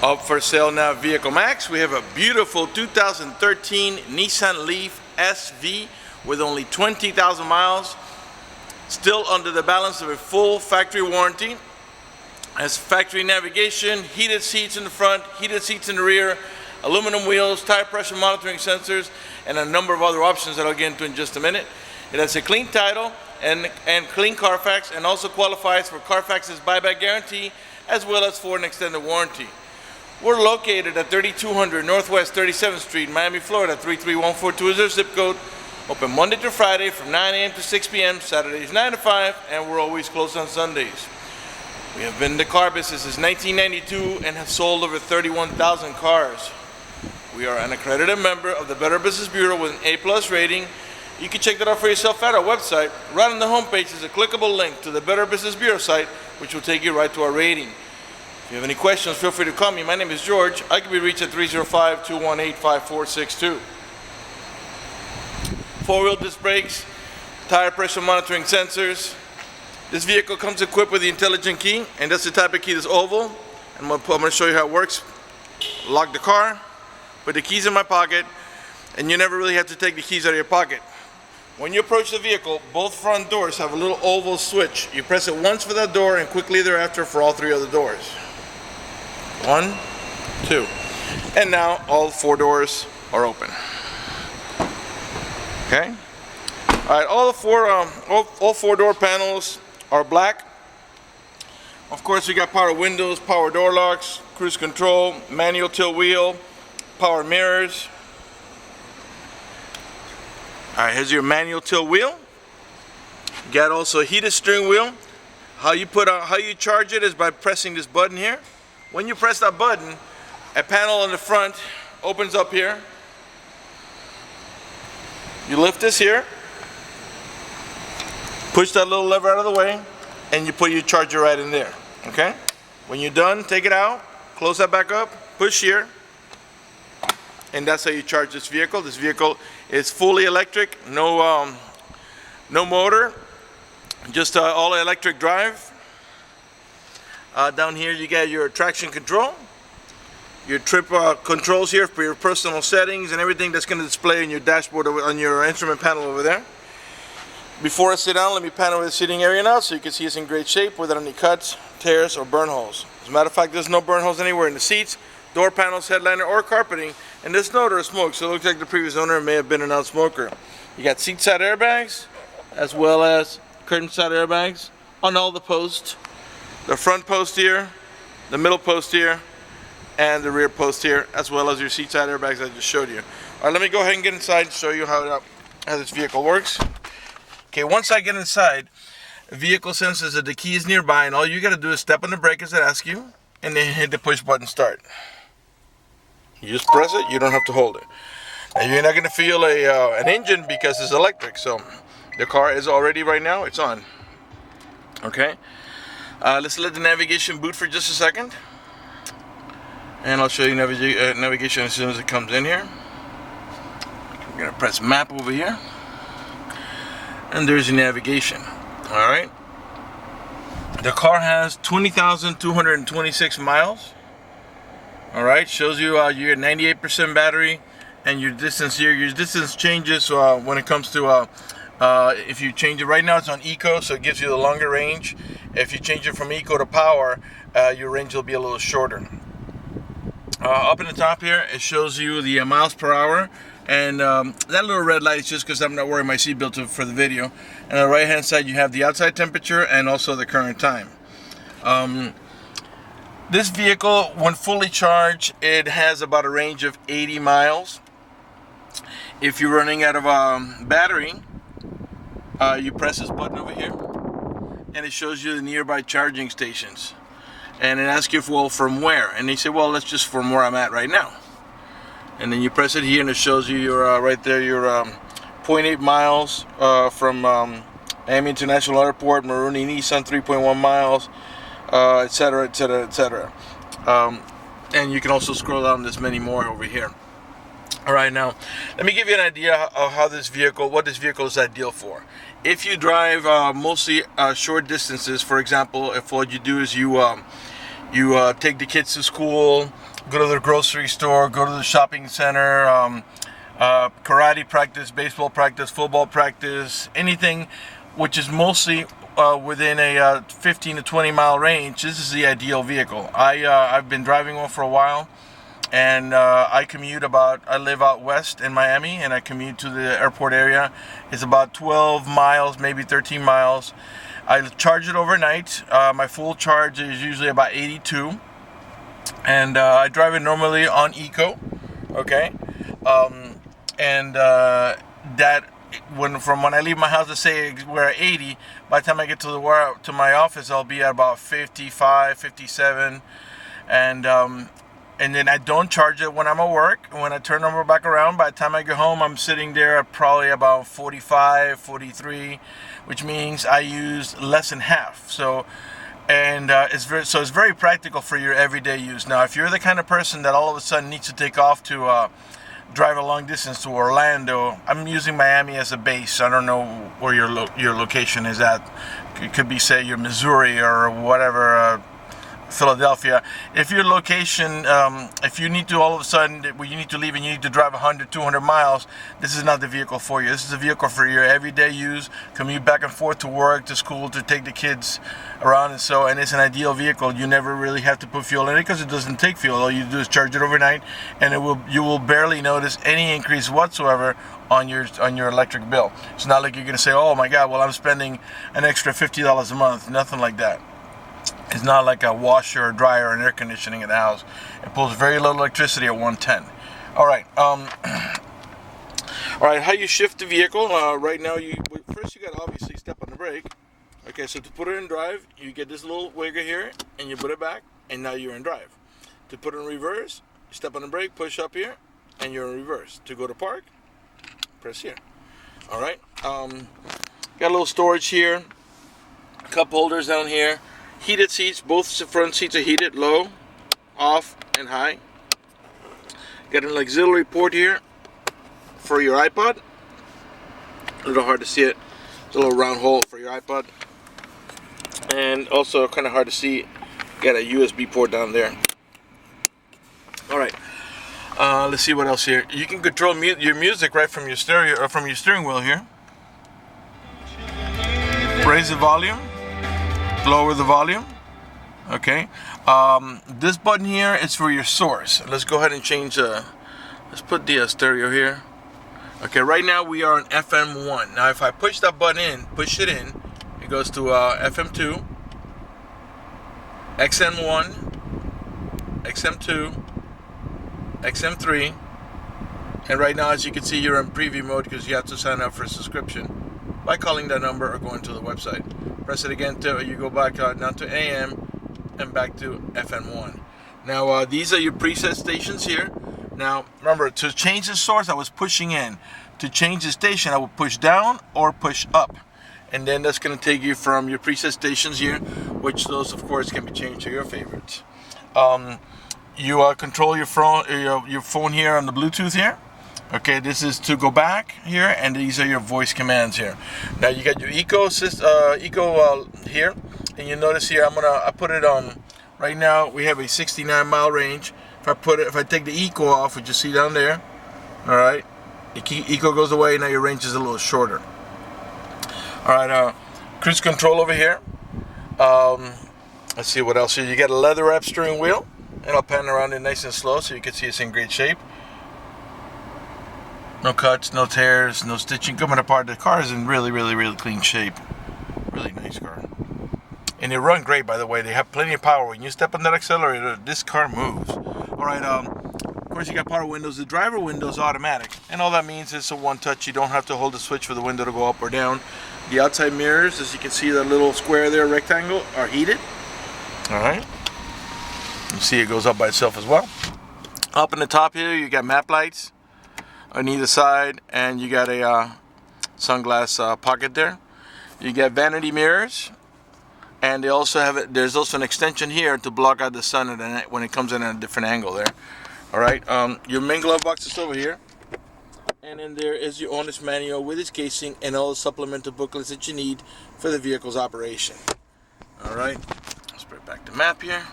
Up for sale now at Vehiclemax. We have a beautiful 2013 Nissan Leaf SV with only 20,000 miles. Still under the balance of a full factory warranty. Has factory navigation, heated seats in the front, heated seats in the rear, aluminum wheels, tire pressure monitoring sensors, and a number of other options that I'll get into in just a minute. It has a clean title and clean Carfax, and also qualifies for Carfax's buyback guarantee as well as for an extended warranty. We're located at 3200 Northwest 37th Street, Miami, Florida, 33142 is our zip code. Open Monday to Friday from 9 a.m. to 6 p.m., Saturdays 9 to 5, and we're always closed on Sundays. We have been in the car business since 1992 and have sold over 31,000 cars. We are an accredited member of the Better Business Bureau with an A+ rating. You can check that out for yourself at our website. Right on the homepage is a clickable link to the Better Business Bureau site, which will take you right to our rating. If you have any questions, feel free to call me. My name is George. I can be reached at 305-218-5462. Four-wheel disc brakes, tire pressure monitoring sensors. This vehicle comes equipped with the intelligent key, and that's the type of key that's oval. I'm going to show you how it works. Lock the car, put the keys in my pocket, and you never really have to take the keys out of your pocket. When you approach the vehicle, both front doors have a little oval switch. You press it once for that door and quickly thereafter for all three other doors. 1, 2, and now all four doors are open. Okay. All right. All four door panels are black. Of course, we got power windows, power door locks, cruise control, manual tilt wheel, power mirrors. All right. Here's your manual tilt wheel. You got also a heated steering wheel. How you charge it is by pressing this button here. When you press that button, a panel on the front opens up here. You lift this here, push that little lever out of the way, and you put your charger right in there. Okay? When you're done, take it out, close that back up, push here, and that's how you charge this vehicle. This vehicle is fully electric, no motor, just all electric drive. Down here you got your traction control, your trip controls here for your personal settings and everything that's going to display in your dashboard on your instrument panel over there. Before I sit down, let me pan over the seating area now so you can see it's in great shape without any cuts, tears, or burn holes. As a matter of fact, there's no burn holes anywhere in the seats, door panels, headliner, or carpeting, and there's no odor of smoke, so it looks like the previous owner may have been a non-smoker. You got seat side airbags as well as curtain side airbags on all the posts. The front post here, the middle post here, and the rear post here, as well as your seat side airbags I just showed you. All right, let me go ahead and get inside and show you how this vehicle works. Okay, once I get inside, the vehicle senses that the key is nearby, and all you got to do is step on the brake as it asks you, and then hit the push button start. You just press it, you don't have to hold it. Now you're not going to feel an engine because it's electric, so the car is already right now, it's on. Okay. Let's let the navigation boot for just a second, and I'll show you navigation as soon as it comes in here. I'm going to press map over here, and there's your navigation. Alright, the car has 20,226 miles. Alright, shows you your 98% battery, and your distance here. Your distance changes when it comes to if you change it. Right now it's on Eco, so it gives you the longer range. If you change it from Eco to Power, your range will be a little shorter. Up in the top here, it shows you the miles per hour, and that little red light is just because I'm not wearing my seatbelt for the video. And on the right hand side you have the outside temperature and also the current time. This vehicle, when fully charged, it has about a range of 80 miles. If you're running out of battery, you press this button over here, and it shows you the nearby charging stations, and it asks you, well, from where, and they say, well, that's just from where I'm at right now. And then you press it here, and it shows you your right there your 0.8 miles from Miami International Airport, Maruni Nissan 3.1 miles, etc., etc., etc. And you can also scroll down. There's many more over here. All right, now let me give you an idea of what this vehicle is ideal for. If you drive mostly short distances, for example, if what you do is you You take the kids to school, go to the grocery store, go to the shopping center, karate practice, baseball practice, football practice, anything which is mostly within a 15 to 20 mile range. This is the ideal vehicle. I've been driving one for a while, and I live out west in Miami, and I commute to the airport area. It's about 12 miles, maybe 13 miles. I charge it overnight. My full charge is usually about 82, and I drive it normally on eco, okay? When I leave my house, let's say we're at 80, by the time I get to my office, I'll be at about 55, 57, and then I don't charge it when I'm at work. When I turn over back around, by the time I get home, I'm sitting there at probably about 45, 43, which means I use less than half. So, it's very practical for your everyday use. Now, if you're the kind of person that all of a sudden needs to take off to drive a long distance to Orlando, I'm using Miami as a base. I don't know where your location is at. It could be, say, your Missouri or whatever. Philadelphia. If your location, if you need to all of a sudden, when you need to leave and you need to drive 100, 200 miles, this is not the vehicle for you. This is a vehicle for your everyday use, commute back and forth to work, to school, to take the kids around, and it's an ideal vehicle. You never really have to put fuel in it because it doesn't take fuel. All you do is charge it overnight, and you will barely notice any increase whatsoever on your electric bill. It's not like you're going to say, oh my God, well, I'm spending an extra $50 a month. Nothing like that. It's not like a washer or dryer and air conditioning in the house. It pulls very little electricity at 110. All right. All right. How you shift the vehicle? Right now, first you got to obviously step on the brake. Okay. So to put it in drive, you get this little wiggle here, and you put it back, and now you're in drive. To put it in reverse, step on the brake, push up here, and you're in reverse. To go to park, press here. All right. Got a little storage here. Cup holders down here. Heated seats, both front seats are heated, low, off, and high. Got an auxiliary port here for your iPod. A little hard to see it. It's a little round hole for your iPod. And also kind of hard to see, got a USB port down there. Alright, let's see what else here. You can control your music right from your stereo or from your steering wheel here. Raise the volume. Lower the volume. Okay. This button here is for your source. Let's go ahead and change. Let's put the stereo here. Okay. Right now we are on FM 1. Now if I push that button push it in, it goes to FM 2, XM 1, XM 2, XM 3, and right now, as you can see, you're in preview mode because you have to sign up for a subscription by calling that number or going to the website. Press it again till you go back now to AM and back to FM1. Now these are your preset stations here. Now remember, to change the source I was pushing in. To change the station I will push down or push up. And then that's going to take you from your preset stations here, which those of course can be changed to your favorites. You control your phone here on the Bluetooth here. Okay, this is to go back here, and these are your voice commands here. Now you got your eco here, and you notice here I put it on. Right now we have a 69 mile range. If I take the eco off, which you see down there, all right, the eco goes away. Now your range is a little shorter. All right, cruise control over here. Let's see what else here. You got a leather wrap steering wheel, and I'll pan around it nice and slow so you can see it's in great shape. No cuts, no tears, no stitching coming apart. The car is in really, really, really clean shape. Really nice car. And they run great, by the way. They have plenty of power. When you step on that accelerator, this car moves. All right, of course, you got power windows. The driver window is automatic. And all that means is a one touch. You don't have to hold the switch for the window to go up or down. The outside mirrors, as you can see, that little square there, rectangle, are heated. All right. You see it goes up by itself as well. Up in the top here, you got map lights on either side, and you got a sunglass pocket there. You got vanity mirrors, and they also have it. There's also an extension here to block out the sun when it comes in at a different angle there. All right, your main glove box is over here, and then there is your owner's manual with its casing and all the supplemental booklets that you need for the vehicle's operation. All right, let's bring back the map here.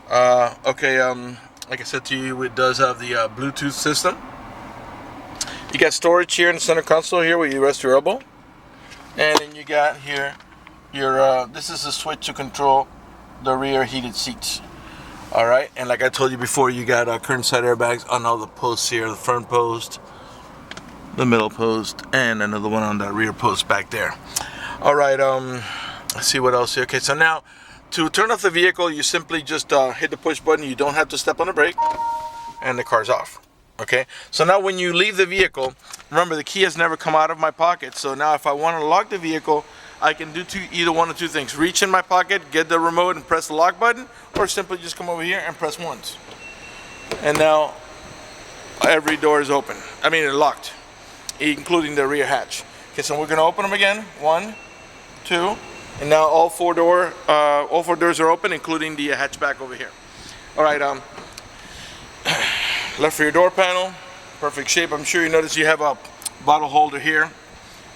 Like I said to you, it does have the Bluetooth system. You got storage here in the center console here where you rest your elbow. And then you got here your, this is a switch to control the rear heated seats. Alright, and like I told you before, you got curtain side airbags on all the posts here, the front post, the middle post, and another one on that rear post back there. Alright, let's see what else here. Okay, so now, to turn off the vehicle, you simply just hit the push button. You don't have to step on the brake, and the car's off. Okay, so now when you leave the vehicle, remember the key has never come out of my pocket. So now if I want to lock the vehicle, I can do either one of two things. Reach in my pocket, get the remote and press the lock button, or simply just come over here and press once. And now every door is open. I mean, it's locked, including the rear hatch. Okay, so we're going to open them again. 1, 2, and now all four doors are open, including the hatchback over here. All right, left rear door panel, perfect shape. I'm sure you notice you have a bottle holder here.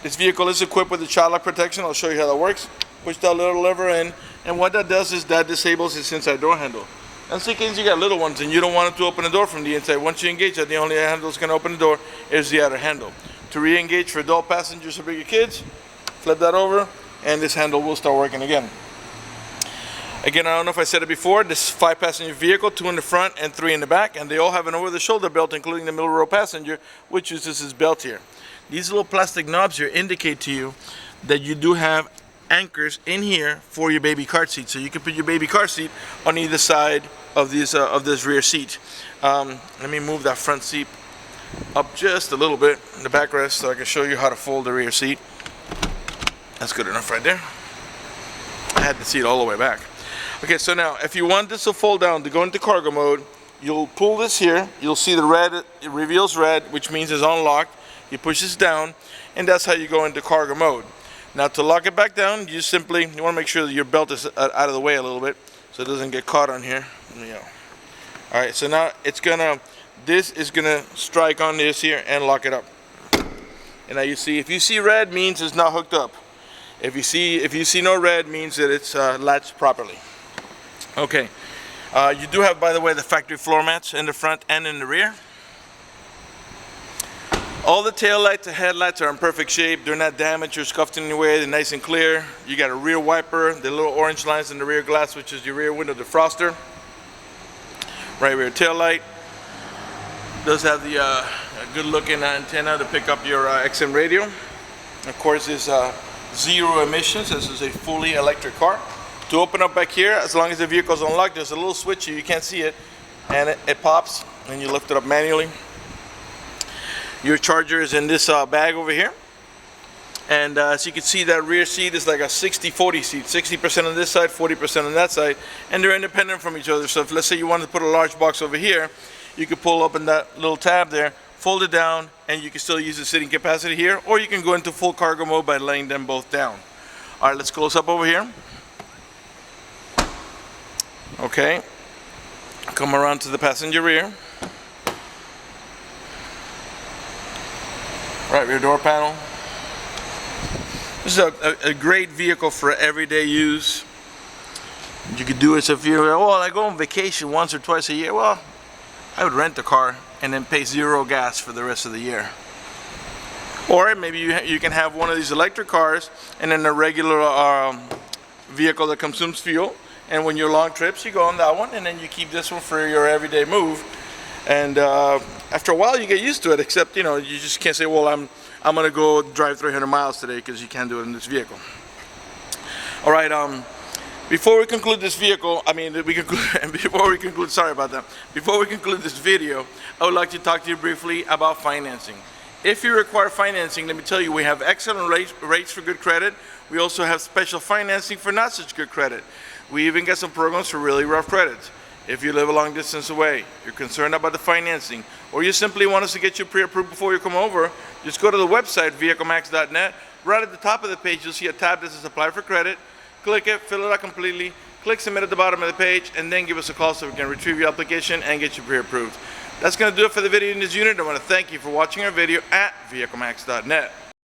This vehicle is equipped with a child lock protection. I'll show you how that works. Push that little lever in, and what that does is that disables this inside door handle. And so in case you got little ones and you don't want it to open the door from the inside, once you engage that, the only handle that's going to open the door is the outer handle. To re-engage for adult passengers or bigger kids, flip that over, and this handle will start working again. Again, I don't know if I said it before, this 5-passenger vehicle, 2 in the front and 3 in the back, and they all have an over-the-shoulder belt, including the middle row passenger, which uses this belt here. These little plastic knobs here indicate to you that you do have anchors in here for your baby car seat, so you can put your baby car seat on either side of this rear seat. Let me move that front seat up just a little bit in the backrest so I can show you how to fold the rear seat. That's good enough right there. I had the seat all the way back. Okay, so now if you want this to fold down to go into cargo mode, you'll pull this here. You'll see the red, it reveals red, which means it's unlocked. You push this down, and that's how you go into cargo mode. Now to lock it back down, you want to make sure that your belt is out of the way a little bit so it doesn't get caught on here. All right, so now this is gonna strike on this here and lock it up. And now you see, if you see red, means it's not hooked up. If you see no red, means that it's latched properly. Okay, you do have, by the way, the factory floor mats in the front and in the rear. All the tail lights and headlights are in perfect shape. They're not damaged or scuffed in any way. They're nice and clear. You got a rear wiper, the little orange lines in the rear glass, which is your rear window defroster. Right rear tail light. Does have the good looking antenna to pick up your XM radio. Of course, it's zero emissions. This is a fully electric car. To open up back here, as long as the vehicle is unlocked, there's a little switch here. You can't see it, and it pops, and you lift it up manually. Your charger is in this bag over here, and as you can see, that rear seat is like a 60-40 seat. 60% on this side, 40% on that side, and they're independent from each other. So if, let's say you wanted to put a large box over here, you could pull open that little tab there, fold it down, and you can still use the sitting capacity here, or you can go into full cargo mode by laying them both down. All right, let's close up over here. Okay, come around to the passenger rear. Right rear door panel. This is a great vehicle for everyday use. You could do it if you're, well, I go on vacation once or twice a year. Well, I would rent a car and then pay zero gas for the rest of the year. Or maybe you can have one of these electric cars and then a regular vehicle that consumes fuel. And when you're long trips, you go on that one, and then you keep this one for your everyday move. And after a while, you get used to it. Except, you just can't say, "Well, I'm gonna go drive 300 miles today," because you can't do it in this vehicle. All right. Before we conclude this vehicle, before we conclude this video, I would like to talk to you briefly about financing. If you require financing, let me tell you, we have excellent rates for good credit. We also have special financing for not such good credit. We even get some programs for really rough credits. If you live a long distance away, you're concerned about the financing, or you simply want us to get you pre-approved before you come over, just go to the website, vehiclemax.net. Right at the top of the page, you'll see a tab that says Apply for Credit. Click it, fill it out completely, click Submit at the bottom of the page, and then give us a call so we can retrieve your application and get you pre-approved. That's going to do it for the video in this unit. I want to thank you for watching our video at vehiclemax.net.